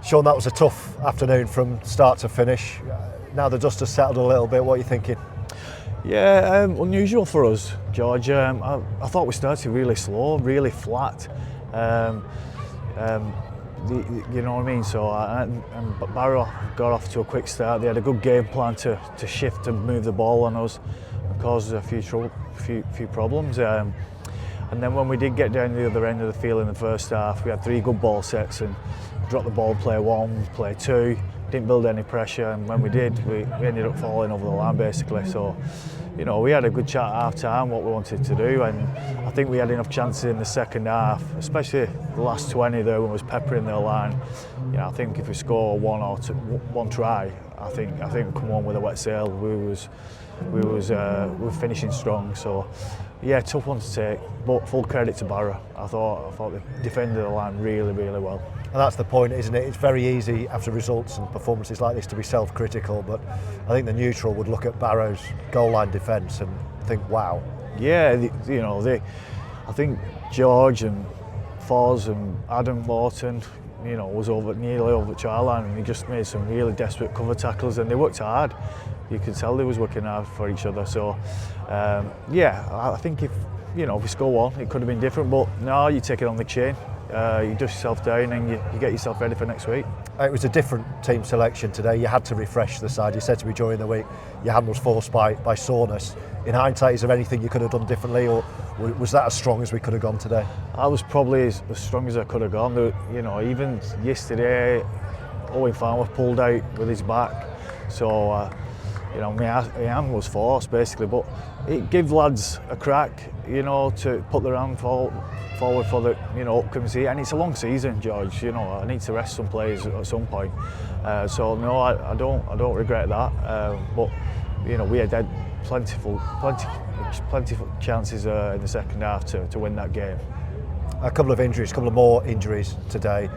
Sean, that was a tough afternoon from start to finish. Now the dust has settled a little bit, what are you thinking? Yeah, unusual for us, George. I thought we started really slow, really flat. You know what I mean? So, and Barrow got off to a quick start. They had a good game plan to shift and move the ball on us and cause us a few problems. And then when we did get down the other end of the field in the first half, we had 3 good ball sets and dropped the ball, play 1, play 2. Didn't build any pressure, and when we did, we ended up falling over the line basically. So, you know, we had a good chat at half time what we wanted to do, and I think we had enough chances in the second half, especially the last 20 there when we was peppering their line. You know, I think if we score one try, I think we come on with a wet sail. We were finishing strong. So yeah, tough one to take, but full credit to Barrow. I thought they defended the line really well. And that's the point, isn't it? It's very easy after results and performances like this to be self-critical, but I think the neutral would look at Barrow's goal line defence and think, wow. Yeah, you know, I think George and Foz and Adam Morton, you know, was nearly over the try line, and he just made some really desperate cover tackles, and they worked hard. You could tell they was working hard for each other. So yeah, I think if we score one, it could have been different, but no, you take it on the chin. You dust yourself down and you get yourself ready for next week. It was a different team selection today. You had to refresh the side. You said to me during the week your hand was forced by soreness. In hindsight, is there anything you could have done differently, or was that as strong as we could have gone today? I was probably as strong as I could have gone. You know, even yesterday, Owen Farmer pulled out with his back, so you know, my hand was forced basically, but it gave lads a crack, you know, to put their hand forward for the, upcoming season. And it's a long season, George. You know, I need to rest some players at some point. So no, I don't regret that. But you know, we had plenty chances in the second half to win that game. A couple of more injuries today.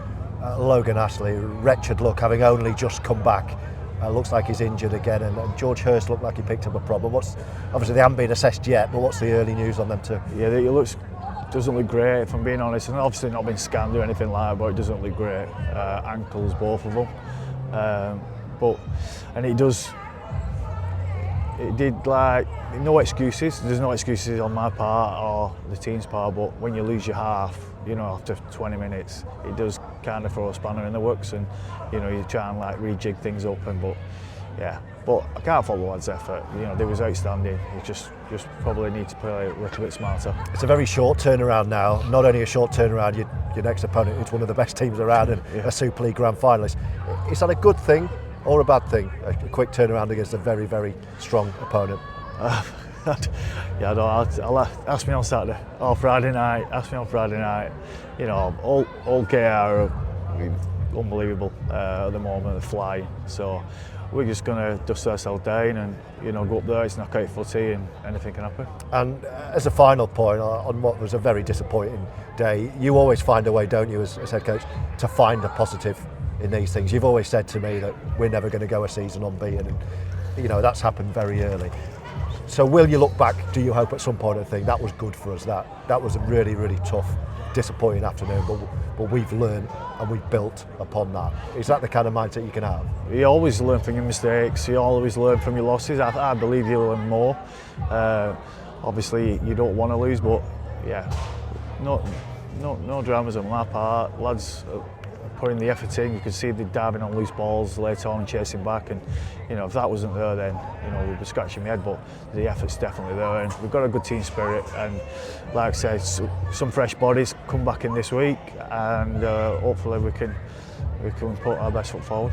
Logan Ashley, wretched look, having only just come back. Looks like he's injured again, and George Hurst looked like he picked up a problem. Obviously they haven't been assessed yet, but what's the early news on them too? Yeah, it doesn't look great, if I'm being honest, and obviously not been scanned or anything like that, but it doesn't look great. Ankles, both of them. It did, like, no excuses. There's no excuses on my part or the team's part, but when you lose your half, you know, after 20 minutes, it does kind of throw a spanner in the works, and you know, you try and like rejig things up, but I can't fault the lads' effort. You know, they was outstanding. You just probably need to play a little bit smarter. It's a very short turnaround now. Not only a short turnaround, your next opponent is one of the best teams around and a Super League Grand Finalist. Is that a good thing or a bad thing? A quick turnaround against a very strong opponent. Yeah, I'll ask me on Saturday or Friday night. Ask me on Friday night. You know, all KR are unbelievable at the moment. They're flying. So we're just going to dust ourselves down and, you know, go up there. It's knockout footy and anything can happen. And as a final point on what was a very disappointing day, you always find a way, don't you, as head coach, to find a positive in these things. You've always said to me that we're never going to go a season unbeaten, and you know that's happened very early. So will you look back, do you hope at some point and think that was good for us, that was a really tough, disappointing afternoon, but we've learned and we've built upon that? Is that the kind of mindset you can have? You always learn from your mistakes, you always learn from your losses. I believe you learn more. Obviously you don't want to lose, but yeah, no dramas on my part. Lads putting the effort in. You could see they diving on loose balls later on and chasing back, and you know, if that wasn't there, then you know, we'd be scratching my head, but the effort's definitely there, and we've got a good team spirit, and like I said, some fresh bodies come back in this week, and hopefully we can put our best foot forward.